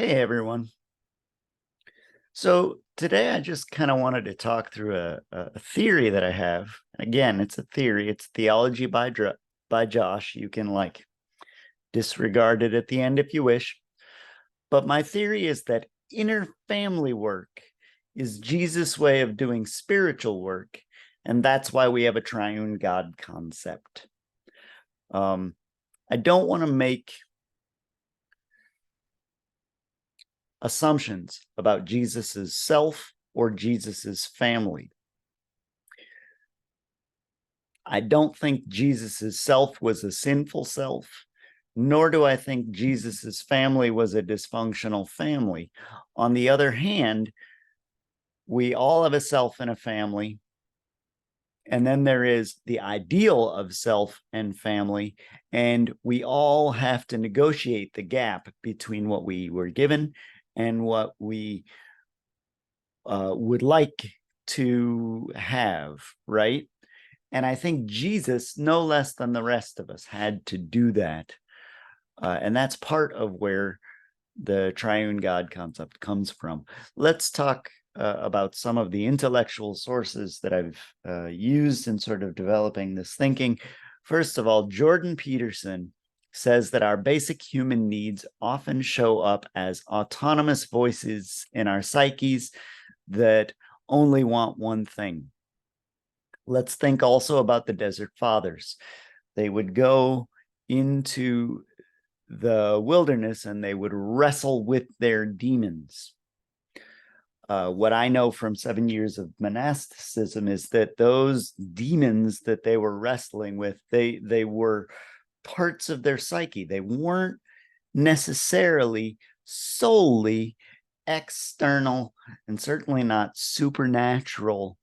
Hey everyone. So today I just kind of wanted to talk through a theory that I have. Again, it's a theory. It's theology by Josh. You can disregard it at the end if you wish. But my theory is that inner family work is Jesus' way of doing spiritual work, and that's why we have a triune God concept. I don't want to make assumptions about Jesus's self or Jesus's family. I don't think Jesus's self was a sinful self, nor do I think Jesus's family was a dysfunctional family. On the other hand, we all have a self and a family, and then there is the ideal of self and family, and we all have to negotiate the gap between what we were given and what we would like to have, right? And I think Jesus, no less than the rest of us, had to do that. And that's part of where the triune God concept comes from. Let's talk about some of the intellectual sources that I've used in sort of developing this thinking. First of all, Jordan Peterson says that our basic human needs often show up as autonomous voices in our psyches that only want one thing. Let's think also about the Desert Fathers. They would go into the wilderness and they would wrestle with their demons. What I know from 7 years of monasticism is that those demons that they were wrestling with, they were parts of their psyche. They weren't necessarily solely external and certainly not supernatural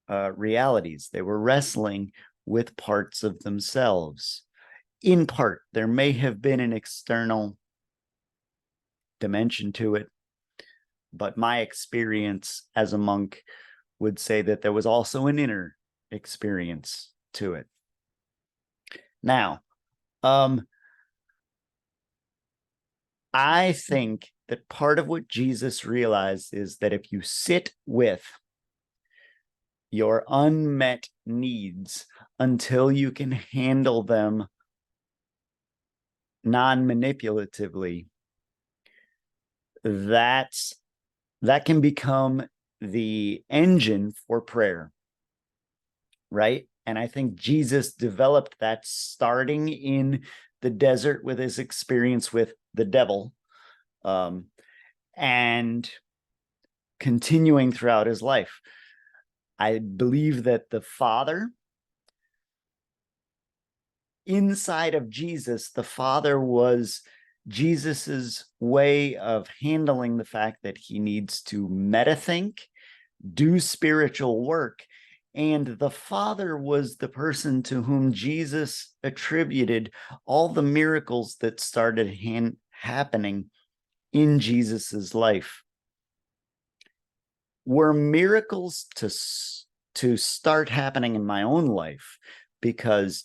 realities. They were wrestling with parts of themselves. In part, there may have been an external dimension to it, but my experience as a monk would say that there was also an inner experience to it. Now, I think that part of what Jesus realized is that if you sit with your unmet needs until you can handle them non-manipulatively, that can become the engine for prayer, right? And I think Jesus developed that starting in the desert with his experience with the devil, and continuing throughout his life. I believe that the Father, inside of Jesus, the Father was Jesus's way of handling the fact that he needs to meta-think, do spiritual work. And the Father was the person to whom Jesus attributed all the miracles that started happening in Jesus's life. Were miracles to start happening in my own life because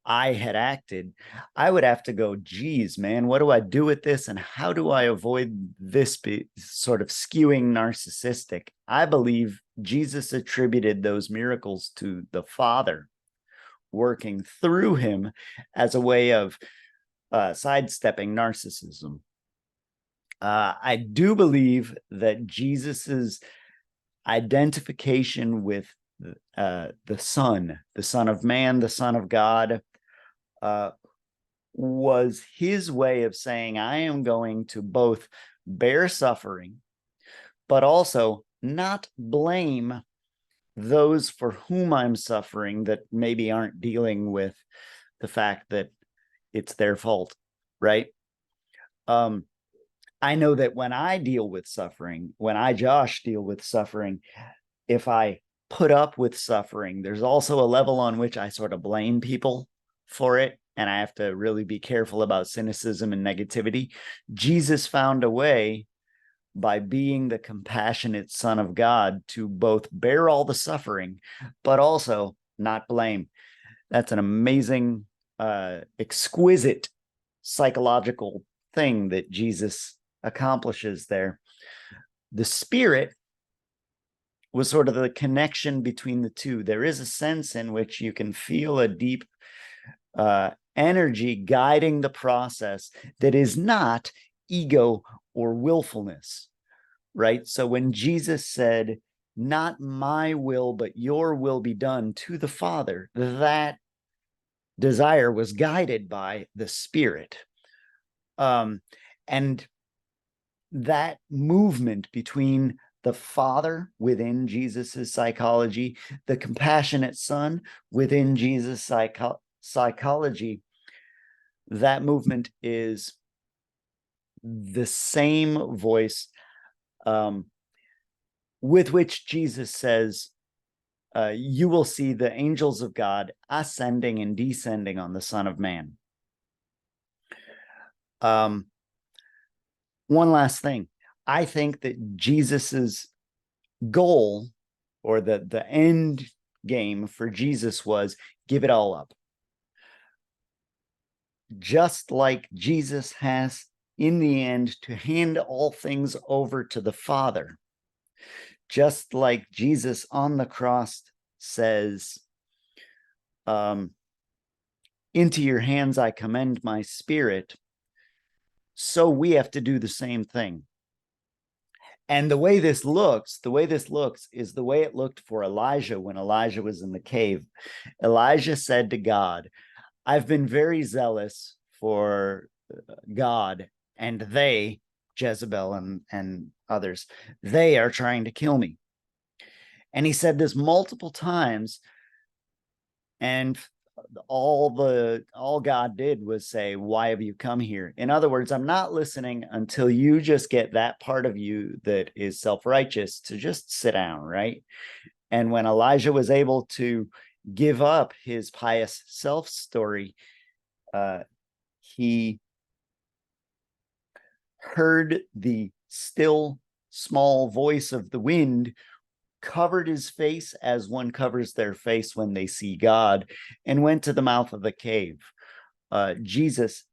I had acted, I would have to go, geez, man, what do I do with this? And how do I avoid this sort of skewing narcissistic? I believe Jesus attributed those miracles to the Father working through him as a way of sidestepping narcissism. I do believe that Jesus's identification with the Son of Man, the Son of God, was his way of saying, I am going to both bear suffering, but also not blame those for whom I'm suffering that maybe aren't dealing with the fact that it's their fault, right? I know that when I deal with suffering, when I, Josh, deal with suffering, if I put up with suffering, there's also a level on which I sort of blame people for it. And I have to really be careful about cynicism and negativity. Jesus found a way by being the compassionate Son of God to both bear all the suffering, but also not blame. That's an amazing, exquisite psychological thing that Jesus accomplishes there. The Spirit was sort of the connection between the two. There is a sense in which you can feel a deep energy guiding the process that is not ego or willfulness, right? So when Jesus said, "Not my will, but your will be done," to the Father, that desire was guided by the Spirit. And that movement between the Father within Jesus's psychology, the compassionate Son within Jesus' psychology, that movement is the same voice with which Jesus says, you will see the angels of God ascending and descending on the Son of Man. One last thing. I think that Jesus's goal, or the end game for Jesus, was give it all up. Just like Jesus has in the end to hand all things over to the Father, just like Jesus on the cross says, into your hands I commend my spirit, so we have to do the same thing. And the way this looks is the way it looked for Elijah when Elijah was in the cave. Elijah said to God, "I've been very zealous for God, and they, Jezebel and others, they are trying to kill me." And he said this multiple times, and all God did was say, "Why have you come here?" In other words, I'm not listening until you just get that part of you that is self-righteous to just sit down, right? And when Elijah was able to give up his pious self story, he heard the still small voice of the wind, covered his face as one covers their face when they see God, and went to the mouth of the cave. Jesus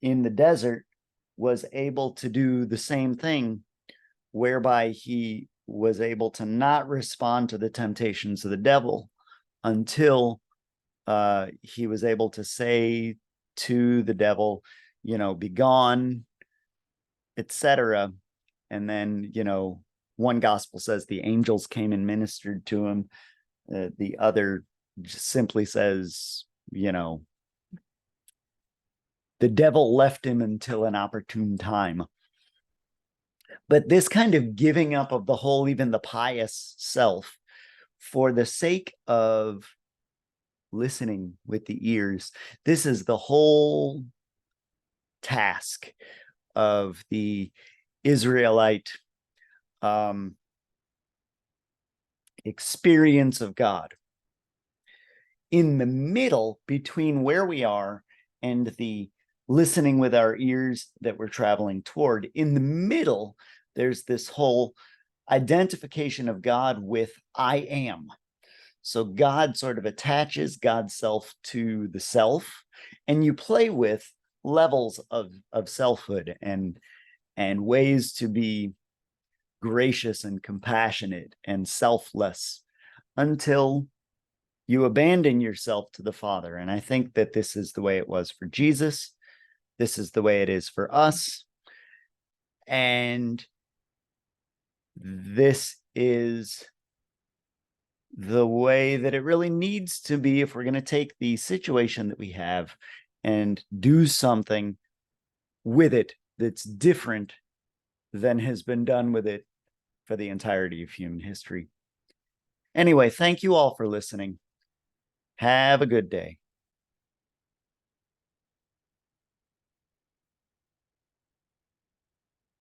in the desert was able to do the same thing, whereby he was able to not respond to the temptations of the devil until he was able to say to the devil, "Be gone," etc. And then, one gospel says the angels came and ministered to him. The other just simply says, the devil left him until an opportune time. But this kind of giving up of the whole, even the pious self, for the sake of listening with the ears, this is the whole task of the Israelite experience of God. In the middle between where we are and the listening with our ears that we're traveling toward, in the middle, there's this whole identification of God with I am. So God sort of attaches God's self to the self, and you play with levels of selfhood and ways to be gracious and compassionate and selfless until you abandon yourself to the Father. And I think that this is the way it was for Jesus. This is the way it is for us. And this is the way that it really needs to be if we're going to take the situation that we have and do something with it that's different than has been done with it for the entirety of human history. Anyway, thank you all for listening. Have a good day.